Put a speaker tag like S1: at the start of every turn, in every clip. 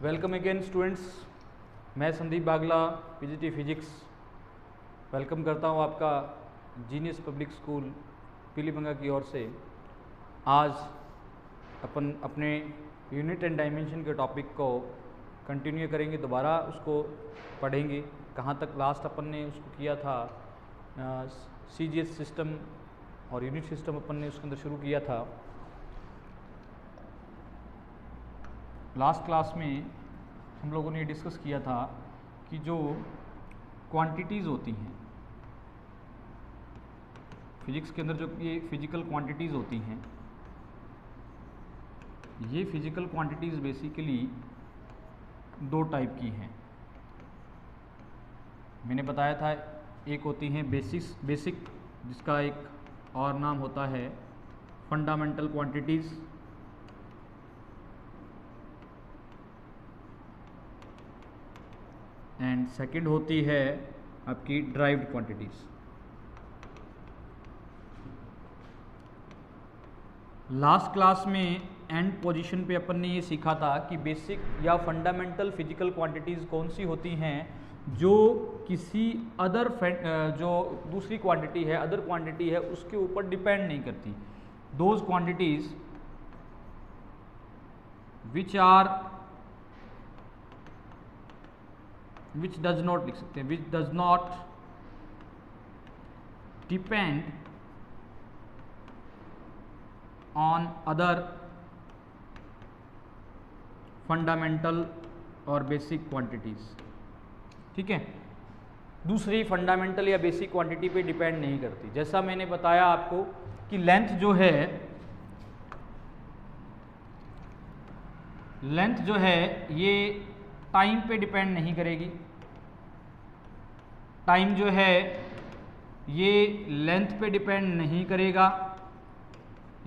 S1: Welcome again students. मैं संदीप बागला PGT physics welcome करता हूं आपका जीनियस पब्लिक स्कूल पीलीबंगा की ओर से। आज अपन अपने यूनिट एंड डायमेंशन के टॉपिक को कंटिन्यू करेंगे, दोबारा उसको पढ़ेंगे। कहाँ तक लास्ट अपन ने उसको किया था, सीजीएस सिस्टम और यूनिट सिस्टम अपन ने उसके अंदर शुरू किया था। लास्ट क्लास में हम लोगों ने डिस्कस किया था कि जो क्वांटिटीज़ होती हैं फिजिक्स के अंदर, जो ये फिजिकल क्वांटिटीज़ होती हैं, ये फिजिकल क्वांटिटीज़ बेसिकली दो टाइप की हैं। मैंने बताया था एक होती हैं बेसिक, जिसका एक और नाम होता है फंडामेंटल क्वांटिटीज़, एंड सेकंड होती है आपकी ड्राइव्ड क्वांटिटीज़। लास्ट क्लास में एंड पोजीशन पे अपन ने ये सीखा था कि बेसिक या फंडामेंटल फिजिकल क्वांटिटीज़ कौन सी होती हैं जो किसी अदर जो दूसरी क्वांटिटी है, अदर क्वांटिटी है, उसके ऊपर डिपेंड नहीं करती। Those quantities which does not, लिख सकते हैं, which does not depend on other fundamental और बेसिक क्वांटिटीज़। ठीक है, दूसरी फंडामेंटल या बेसिक क्वांटिटी पे डिपेंड नहीं करती। जैसा मैंने बताया आपको कि लेंथ जो है ये टाइम पे डिपेंड नहीं करेगी। टाइम जो है ये लेंथ पे डिपेंड नहीं करेगा,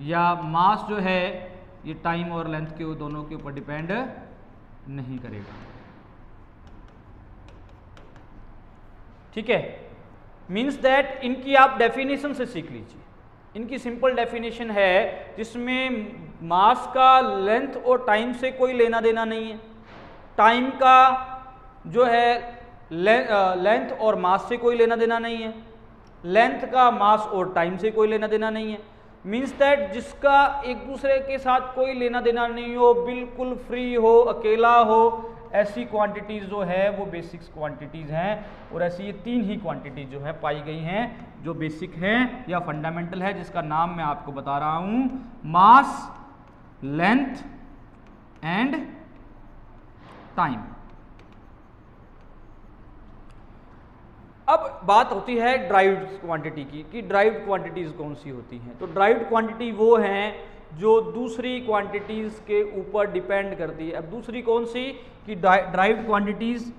S1: या मास जो है ये टाइम और लेंथ के दोनों के ऊपर डिपेंड नहीं करेगा। ठीक है, मीन्स दैट इनकी आप डेफिनेशन से सीख लीजिए। इनकी सिंपल डेफिनेशन है जिसमें मास का लेंथ और टाइम से कोई लेना देना नहीं है, टाइम का जो है लेंथ और मास से कोई लेना देना नहीं है, लेंथ का मास और टाइम से कोई लेना देना नहीं है। मीन्स दैट जिसका एक दूसरे के साथ कोई लेना देना नहीं हो, बिल्कुल फ्री हो, अकेला हो, ऐसी क्वांटिटीज़ जो है वो बेसिक्स क्वांटिटीज़ हैं। और ऐसी ये तीन ही क्वांटिटीज जो है पाई गई हैं जो बेसिक हैं या फंडामेंटल है, जिसका नाम मैं आपको बता रहा हूँ, मास, लेंथ एंड टाइम। अब बात होती है ड्राइव्ड क्वांटिटी की कि ड्राइव्ड क्वांटिटीज़ कौन सी होती हैं। तो ड्राइव्ड क्वांटिटी वो हैं जो दूसरी क्वांटिटीज़ के ऊपर डिपेंड करती है। अब दूसरी कौन सी कि ड्राइव्ड क्वांटिटीज़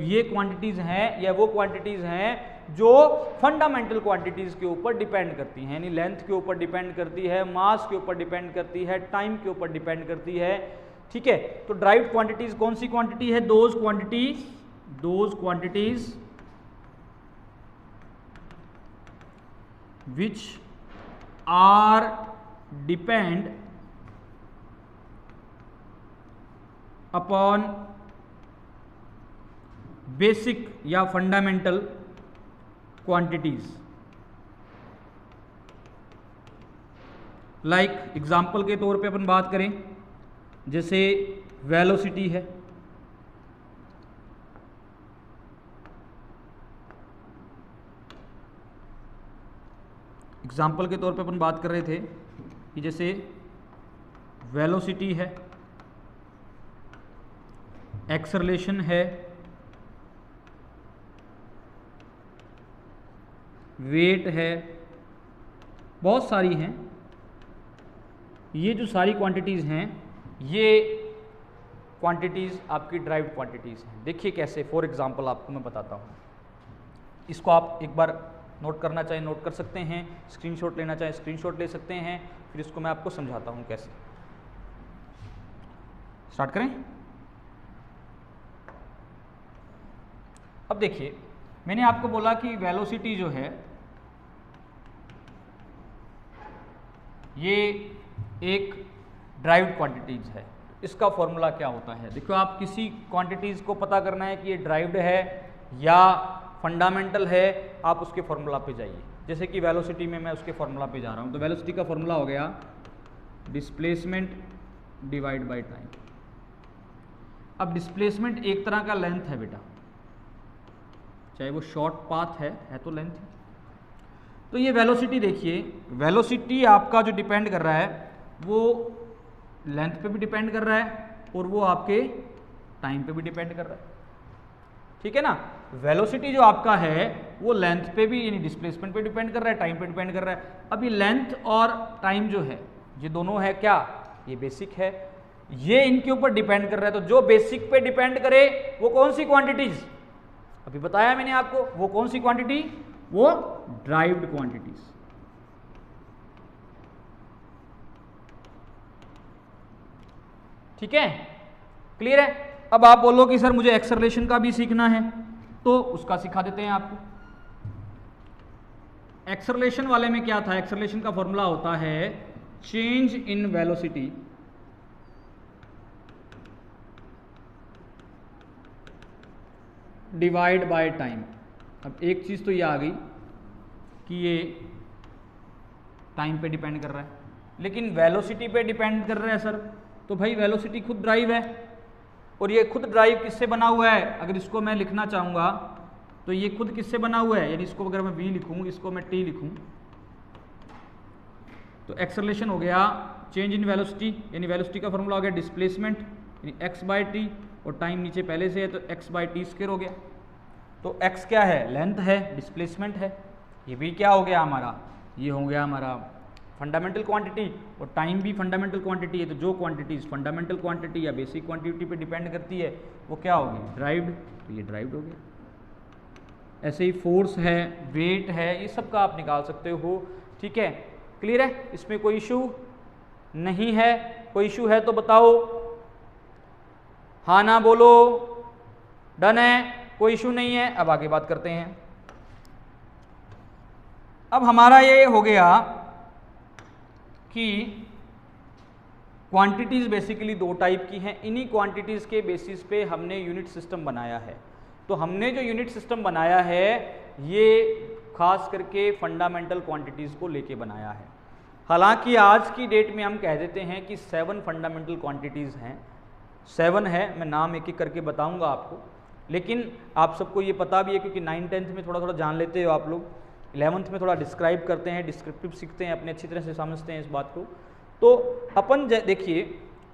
S1: ये क्वांटिटीज़ हैं या वो क्वांटिटीज़ हैं जो फंडामेंटल क्वांटिटीज़ के ऊपर डिपेंड करती हैं, यानी लेंथ के ऊपर डिपेंड करती है, मास के ऊपर डिपेंड करती है, टाइम के ऊपर डिपेंड करती है। ठीक है, तो ड्राइव्ड क्वांटिटीज़ कौन सी क्वांटिटी है? Those quantities which are depend upon basic या fundamental quantities। लाइक एग्जाम्पल के तौर पे अपन बात करें, जैसे वेलोसिटी है, एग्जाम्पल के तौर पे अपन बात कर रहे थे कि जैसे वेलोसिटी है, एक्सेलरेशन है, वेट है, बहुत सारी हैं। ये जो सारी क्वांटिटीज़ हैं ये क्वांटिटीज़ आपकी ड्राइव्ड क्वांटिटीज़ हैं। देखिए कैसे, फॉर एग्जांपल आपको मैं बताता हूँ। इसको आप एक बार नोट करना चाहें नोट कर सकते हैं, स्क्रीनशॉट लेना चाहें स्क्रीनशॉट ले सकते हैं, फिर इसको मैं आपको समझाता हूँ कैसे। स्टार्ट करें। अब देखिए, मैंने आपको बोला कि वेलोसिटी जो है ये एक ड्राइव्ड क्वांटिटीज है। इसका फॉर्मूला क्या होता है। देखो आप किसी क्वांटिटीज़ को पता करना है कि ये ड्राइव्ड है या फंडामेंटल है, आप उसके फॉर्मूला पे जाइए। जैसे कि वेलोसिटी में मैं उसके फॉर्मूला पे जा रहा हूँ, तो वेलोसिटी का फॉर्मूला हो गया डिस्प्लेसमेंट डिवाइड बाय टाइम। अब डिस्प्लेसमेंट एक तरह का लेंथ है बेटा, चाहे वो शॉर्ट पाथ है तो लेंथ है। तो ये वेलोसिटी देखिए, वेलोसिटी आपका जो डिपेंड कर रहा है वो लेंथ पे भी डिपेंड कर रहा है और वो आपके टाइम पे भी डिपेंड कर रहा है, ठीक है ना। वेलोसिटी जो आपका है वो लेंथ पे भी यानी डिस्प्लेसमेंट पे डिपेंड कर रहा है, टाइम पे डिपेंड कर रहा है। अभी लेंथ और टाइम जो है ये दोनों है क्या, ये बेसिक है, ये इनके ऊपर डिपेंड कर रहा है। तो जो बेसिक पे डिपेंड करे वो कौन सी क्वांटिटीज, अभी बताया मैंने आपको, वो कौन सी क्वांटिटी, वो ड्राइव्ड क्वांटिटीज। ठीक है, क्लियर है। अब आप बोलो कि सर मुझे एक्सेलरेशन का भी सीखना है, तो उसका सिखा देते हैं आपको। एक्सेलरेशन वाले में क्या था, एक्सेलरेशन का फॉर्मूला होता है change in velocity divide by time. अब एक चीज़ तो ये आ गई कि ये टाइम पे डिपेंड कर रहा है, लेकिन वेलोसिटी पे डिपेंड कर रहा है सर, तो भाई वेलोसिटी खुद ड्राइव है, और ये खुद ड्राइव किससे बना हुआ है, अगर इसको मैं लिखना चाहूँगा तो ये खुद किससे बना हुआ है, यानी इसको अगर मैं v लिखूँ, इसको मैं t लिखूँ, तो एक्सेलरेशन हो गया चेंज इन वेलोसिटी, यानी वेलोसिटी का फॉर्मूला हो गया डिस्प्लेसमेंट यानी x बाई टी, और टाइम नीचे पहले से है तो x बाई टी स्क्वायर हो गया। तो x क्या है, लेंथ है, डिस्प्लेसमेंट है, ये भी क्या हो गया हमारा, ये हो गया हमारा फंडामेंटल क्वांटिटी, और टाइम भी फंडामेंटल क्वांटिटी है। तो जो क्वांटिटीज फंडामेंटल क्वांटिटी या बेसिक क्वांटिटी पे डिपेंड करती है वो क्या होगी, ड्राइव्ड, तो ये ड्राइव्ड हो गया। ऐसे ही फोर्स है, वेट है, ये सब का आप निकाल सकते हो, ठीक है, क्लियर है, इसमें कोई इशू नहीं है। कोई इशू है तो बताओ, हाँ ना बोलो, डन है, कोई इशू नहीं है। अब आगे बात करते हैं। अब हमारा ये हो गया कि क्वांटिटीज बेसिकली दो टाइप की हैं, इन्हीं क्वांटिटीज के बेसिस पे हमने यूनिट सिस्टम बनाया है। तो हमने जो यूनिट सिस्टम बनाया है ये खास करके फंडामेंटल क्वांटिटीज को लेके बनाया है। हालांकि आज की डेट में हम कह देते हैं कि 7 फंडामेंटल क्वांटिटीज हैं, 7 है, मैं नाम एक एक करके बताऊंगा आपको, लेकिन आप सबको ये पता भी है क्योंकि 9th-10th में थोड़ा थोड़ा जान लेते हो आप लोग, 11th में थोड़ा डिस्क्राइब करते हैं, डिस्क्रिप्टिव सीखते हैं, अपने अच्छी तरह से समझते हैं इस बात को। तो अपन देखिए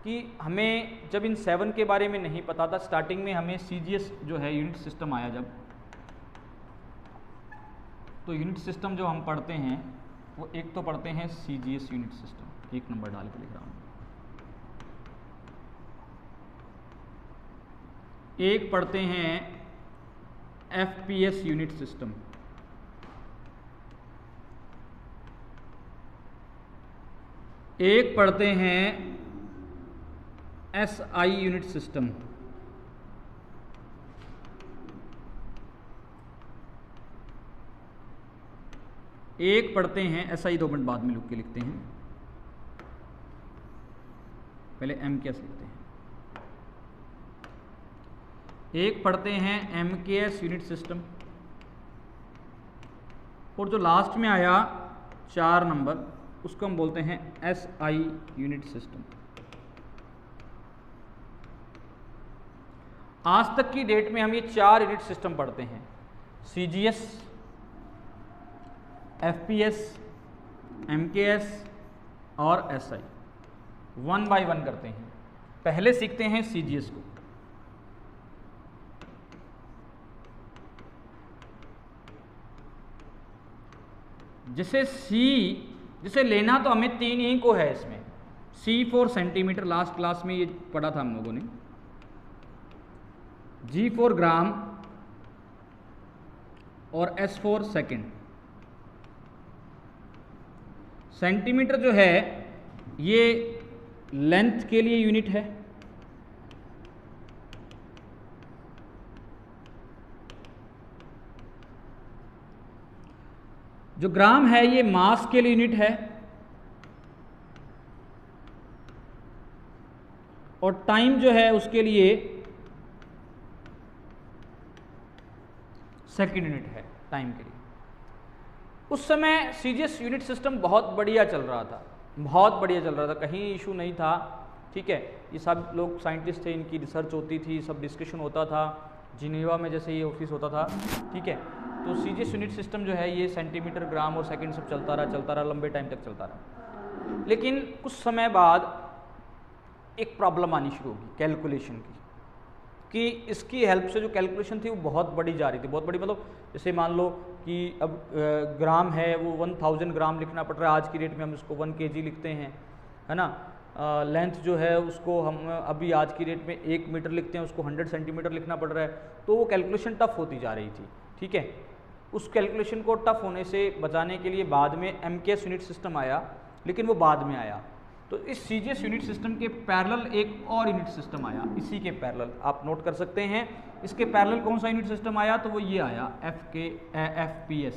S1: कि हमें जब इन 7 के बारे में नहीं पता था, स्टार्टिंग में हमें CGS जो है यूनिट सिस्टम आया जब, तो यूनिट सिस्टम जो हम पढ़ते हैं वो एक तो पढ़ते हैं CGS यूनिट सिस्टम, 1 नंबर डाल के लिख रहा हूँ, एक पढ़ते हैं FPS यूनिट सिस्टम, एक पढ़ते हैं SI यूनिट सिस्टम, एक पढ़ते हैं SI, 2 मिनट बाद में लिख के लिखते हैं, पहले MKS लिखते हैं, एक पढ़ते हैं MKS यूनिट सिस्टम, और जो लास्ट में आया 4 नंबर उसको हम बोलते हैं SI यूनिट सिस्टम। आज तक की डेट में हम ये 4 यूनिट सिस्टम पढ़ते हैं, CGS, FPS, MKS और SI, 1 बाय 1 करते हैं। पहले सीखते हैं CGS को। जिसे लेना तो हमें 3 ही को है इसमें, C for centimetre, last class में ये पढ़ा था हम लोगों ने, G फॉर ग्राम और S फॉर सेकेंड। सेंटीमीटर जो है ये लेंथ के लिए यूनिट है, जो ग्राम है ये मास के लिए यूनिट है, और टाइम जो है उसके लिए सेकंड यूनिट है टाइम के लिए। उस समय सीजीएस यूनिट सिस्टम बहुत बढ़िया चल रहा था, बहुत बढ़िया चल रहा था, कहीं इशू नहीं था। ठीक है, ये सब लोग साइंटिस्ट थे, इनकी रिसर्च होती थी, सब डिस्कशन होता था, जिनेवा में जैसे ये ऑफिस होता था। ठीक है, तो सीजीएस यूनिट सिस्टम जो है ये सेंटीमीटर, ग्राम और सेकंड सब चलता रहा, लंबे टाइम तक चलता रहा। लेकिन कुछ समय बाद एक प्रॉब्लम आनी शुरू होगी कैलकुलेशन की, कि इसकी हेल्प से जो कैलकुलेशन थी वो बहुत बड़ी जा रही थी, बहुत बड़ी, मतलब जैसे मान लो कि अब ग्राम है वो 1000 ग्राम लिखना पड़ रहा है, आज की डेट में हम उसको 1 kg लिखते हैं, है ना। लेंथ जो है उसको हम अभी आज की डेट में 1 मीटर लिखते हैं, उसको 100 सेंटीमीटर लिखना पड़ रहा है, तो वो कैलकुलेशन टफ होती जा रही थी। ठीक है, उस कैलकुलेशन को टफ होने से बचाने के लिए बाद में MKS यूनिट सिस्टम आया, लेकिन वो बाद में आया। तो इस सीजीएस यूनिट सिस्टम के पैरेलल एक और यूनिट सिस्टम आया, इसी के पैरेलल आप नोट कर सकते हैं। इसके पैरेलल कौन सा यूनिट सिस्टम आया, तो वो ये आया FPS,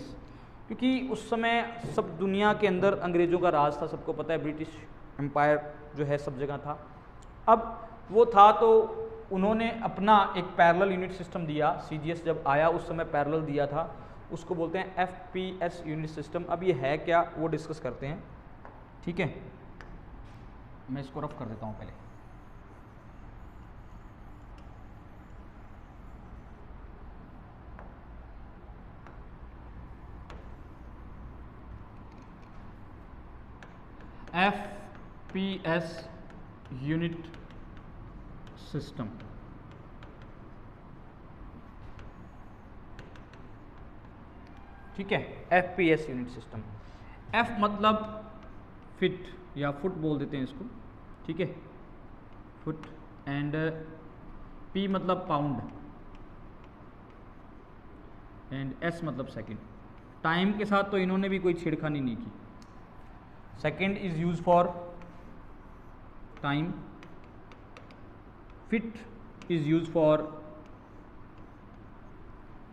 S1: क्योंकि उस समय सब दुनिया के अंदर अंग्रेज़ों का राज था, सबको पता है, ब्रिटिश एम्पायर जो है सब जगह था। अब वो था तो उन्होंने अपना एक पैरेलल यूनिट सिस्टम दिया, सीजीएस जब आया उस समय पैरेलल दिया था, उसको बोलते हैं FPS यूनिट सिस्टम। अब ये है क्या वो डिस्कस करते हैं। ठीक है, मैं इसको रफ कर देता हूँ पहले। FPS यूनिट सिस्टम, ठीक है, FPS यूनिट सिस्टम। F मतलब फिट या फुट बोल देते हैं इसको, ठीक है, फुट, एंड P मतलब पाउंड, एंड S मतलब सेकंड। टाइम के साथ तो इन्होंने भी कोई छेड़खानी नहीं की। Second is use for time, fit is use for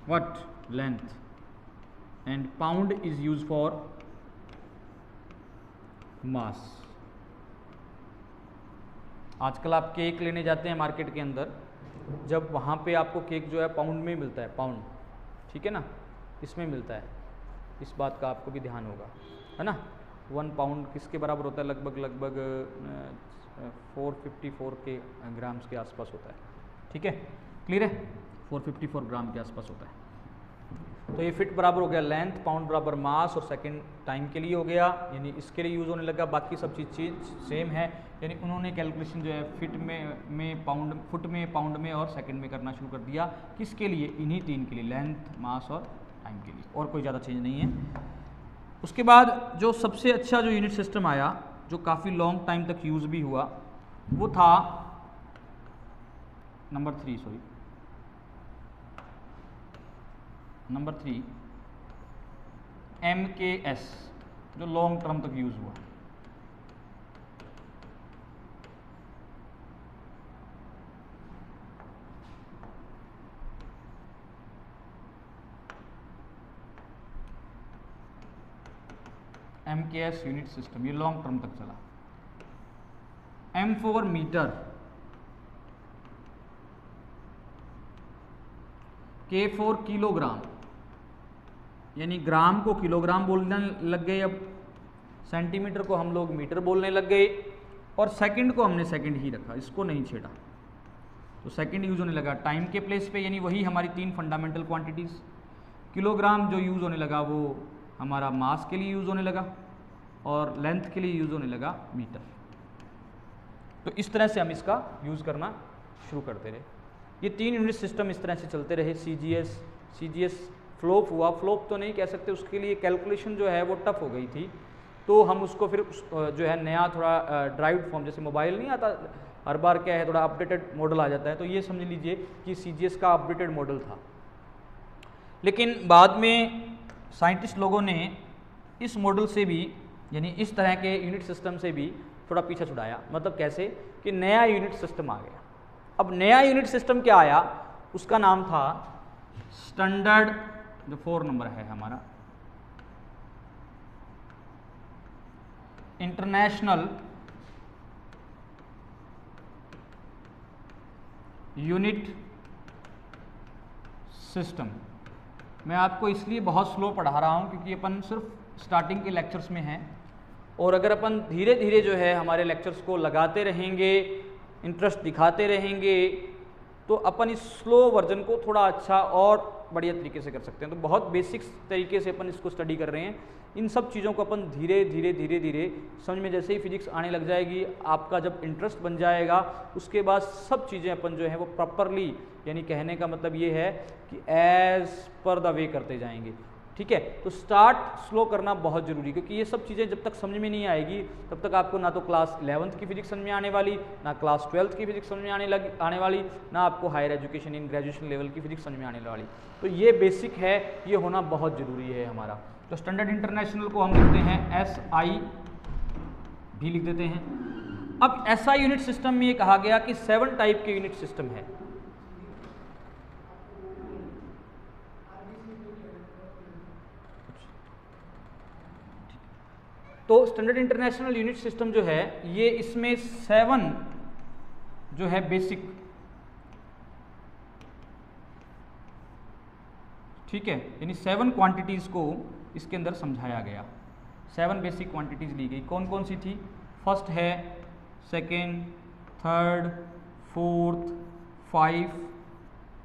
S1: what, length, and pound is use for mass. आजकल आप केक लेने जाते हैं मार्केट के अंदर, जब वहाँ पे आपको केक जो है पाउंड में मिलता है, पाउंड, ठीक है ना, इसमें मिलता है, इस बात का आपको भी ध्यान होगा, है ना। 1 पाउंड किसके बराबर होता है, लगभग 454 के ग्राम्स के आसपास होता है। ठीक है, क्लियर है, 454 ग्राम के आसपास होता है। तो ये फिट बराबर हो गया लेंथ, पाउंड बराबर मास, और सेकंड टाइम के लिए हो गया, यानी इसके लिए यूज़ होने लगा। बाकी सब चीज़ सेम है, यानी उन्होंने कैलकुलेशन जो है फिट में पाउंड, फुट में, पाउंड में और सेकंड में करना शुरू कर दिया। किसके लिए, इन्हीं 3 के लिए, लेंथ, मास और टाइम के लिए, और कोई ज़्यादा चेंज नहीं है। उसके बाद जो सबसे अच्छा जो यूनिट सिस्टम आया, जो काफ़ी लॉन्ग टाइम तक यूज़ भी हुआ, वो था नंबर 3 MKS, जो लॉन्ग टर्म तक यूज़ हुआ। MKS यूनिट सिस्टम, ये लॉन्ग टर्म तक चला। M for metre, K for kilogram, यानी ग्राम को किलोग्राम बोलने लग गए, अब सेंटीमीटर को हम लोग मीटर बोलने लग गए, और सेकंड को हमने सेकंड ही रखा, इसको नहीं छेड़ा, तो सेकंड यूज़ होने लगा टाइम के प्लेस पे, यानी वही हमारी 3 फंडामेंटल क्वांटिटीज़। किलोग्राम जो यूज़ होने लगा वो हमारा मास के लिए यूज़ होने लगा, और लेंथ के लिए यूज़ होने लगा मीटर। तो इस तरह से हम इसका यूज़ करना शुरू करते रहे। ये 3 यूनिट सिस्टम इस तरह से चलते रहे। सीजीएस फ्लॉप हुआ, फ्लॉप तो नहीं कह सकते, उसके लिए कैलकुलेशन जो है वो टफ हो गई थी, तो हम उसको फिर जो है नया थोड़ा ड्राइव्ड फॉर्म, जैसे मोबाइल नहीं आता हर बार, क्या है, थोड़ा अपडेटेड मॉडल आ जाता है, तो ये समझ लीजिए कि सीजीएस का अपडेटेड मॉडल था। लेकिन बाद में साइंटिस्ट लोगों ने इस मॉडल से भी, यानी इस तरह के यूनिट सिस्टम से भी थोड़ा पीछा छुड़ाया। मतलब कैसे, कि नया यूनिट सिस्टम आ गया। अब नया यूनिट सिस्टम क्या आया, उसका नाम था स्टैंडर्ड, जो 4 नंबर है हमारा, इंटरनेशनल यूनिट सिस्टम। मैं आपको इसलिए बहुत स्लो पढ़ा रहा हूँ क्योंकि अपन सिर्फ स्टार्टिंग के लेक्चर्स में हैं, और अगर अपन धीरे धीरे जो है हमारे लेक्चर्स को लगाते रहेंगे, इंटरेस्ट दिखाते रहेंगे, तो अपन इस स्लो वर्जन को थोड़ा अच्छा और बढ़िया तरीके से कर सकते हैं। तो बहुत बेसिक्स तरीके से अपन इसको स्टडी कर रहे हैं। इन सब चीज़ों को अपन धीरे धीरे धीरे धीरे समझ में, जैसे ही फिजिक्स आने लग जाएगी, आपका जब इंटरेस्ट बन जाएगा, उसके बाद सब चीज़ें अपन जो है वो प्रॉपरली, यानी कहने का मतलब ये है कि एज पर द वे करते जाएंगे। ठीक है, तो स्टार्ट स्लो करना बहुत जरूरी, क्योंकि ये सब चीज़ें जब तक समझ में नहीं आएगी तब तक आपको ना तो क्लास 11th की फिजिक्स समझ में आने वाली, ना क्लास 12th की फिजिक्स समझ में आने वाली, ना आपको higher education in graduation level की फिजिक्स समझ में आने वाली। तो ये बेसिक है, ये होना बहुत ज़रूरी है हमारा। तो स्टैंडर्ड इंटरनेशनल को हम लिखते हैं SI भी लिख देते हैं। अब SI यूनिट सिस्टम में ये कहा गया कि 7 टाइप के यूनिट सिस्टम है। तो स्टैंडर्ड इंटरनेशनल यूनिट सिस्टम जो है ये, इसमें 7 जो है बेसिक, ठीक है, यानी 7 क्वांटिटीज़ को इसके अंदर समझाया गया। 7 बेसिक क्वांटिटीज़ ली गई। कौन कौन सी थी? फर्स्ट है, second, third, fourth,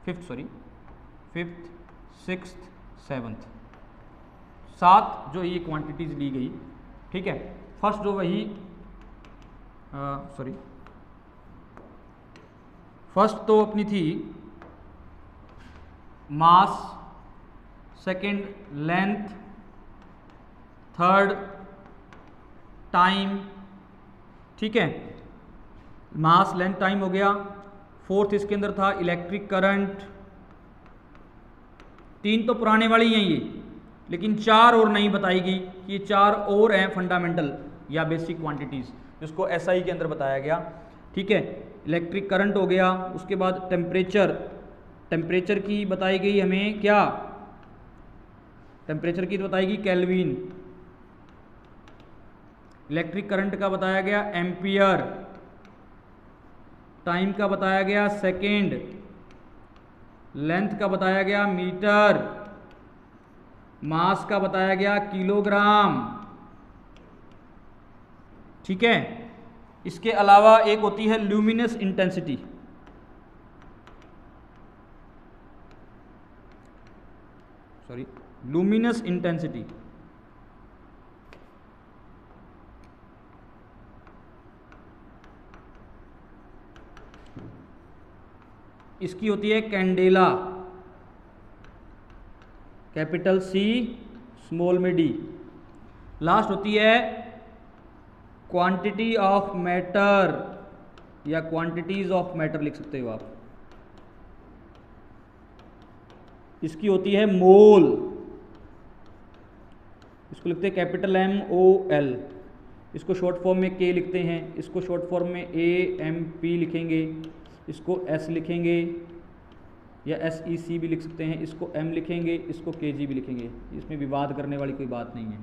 S1: fifth, sixth, seventh, 7 जो ये क्वांटिटीज़ ली गई। ठीक है, फर्स्ट जो वही फर्स्ट तो अपनी थी मास, सेकंड लेंथ, थर्ड टाइम। ठीक है, मास, लेंथ, टाइम हो गया। फोर्थ इसके अंदर था इलेक्ट्रिक करंट। 3 तो पुराने वाली हैं ये, लेकिन 4 और नहीं बताई गई कि ये 4 और हैं फंडामेंटल या बेसिक क्वांटिटीज़, जिसको SI के अंदर बताया गया। ठीक है, इलेक्ट्रिक करंट हो गया। उसके बाद टेम्परेचर की बताई गई हमें, क्या टेम्परेचर की तो बताई गई केल्विन। इलेक्ट्रिक करंट का बताया गया एम्पियर। टाइम का बताया गया सेकेंड। लेंथ का बताया गया मीटर। मास का बताया गया किलोग्राम। ठीक है, इसके अलावा एक होती है ल्यूमिनस इंटेंसिटी। Luminous intensity. इसकी होती है कैंडेला, कैपिटल C स्मॉल में D। लास्ट होती है क्वांटिटी ऑफ मैटर या क्वांटिटीज ऑफ मैटर लिख सकते हो आप। इसकी होती है मोल, इसको लिखते हैं कैपिटल MOL। इसको शॉर्ट फॉर्म में K लिखते हैं, इसको शॉर्ट फॉर्म में AMP लिखेंगे, इसको S लिखेंगे या SEC भी लिख सकते हैं, इसको M लिखेंगे, इसको KG भी लिखेंगे। इसमें विवाद करने वाली कोई बात नहीं है।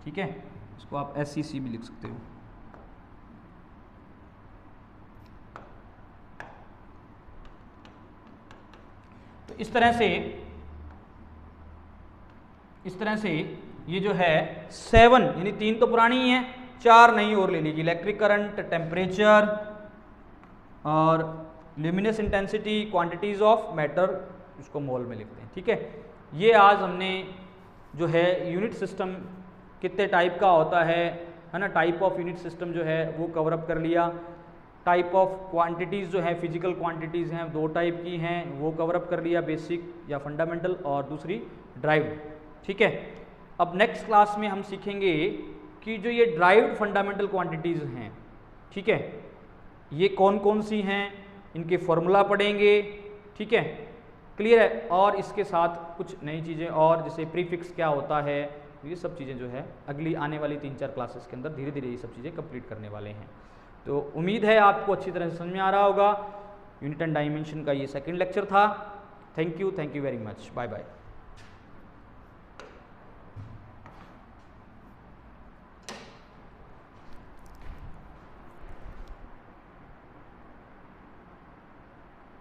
S1: ठीक है, इसको आप SEC भी लिख सकते हो। तो इस तरह से ये जो है 7, यानी 3 तो पुरानी ही है, 4 नई और ले लीजिए। इलेक्ट्रिक करंट, टेम्परेचर और luminous intensity, quantities of matter, इसको मोल में लिखते हैं। ठीक है, ये आज हमने जो है यूनिट सिस्टम कितने टाइप का होता है ना, टाइप ऑफ यूनिट सिस्टम जो है वो कवर अप कर लिया। टाइप ऑफ क्वांटिटीज़ जो है फिजिकल क्वांटिटीज़ हैं 2 टाइप की हैं, वो कवर अप कर लिया, बेसिक या फंडामेंटल, और दूसरी ड्राइव्ड। ठीक है, अब नेक्स्ट क्लास में हम सीखेंगे कि जो ये ड्राइव्ड फंडामेंटल क्वांटिटीज़ हैं, ठीक है, ये कौन कौन सी हैं, इनके फॉर्मूला पढ़ेंगे। ठीक है, क्लियर है। और इसके साथ कुछ नई चीज़ें और, जैसे प्रीफिक्स क्या होता है, ये सब चीज़ें जो है अगली आने वाली 3-4 क्लासेस के अंदर धीरे धीरे ये सब चीज़ें कंप्लीट करने वाले हैं। तो उम्मीद है आपको अच्छी तरह से समझ में आ रहा होगा। यूनिट एंड डायमेंशन का ये सेकंड लेक्चर था। Thank you very much, bye bye.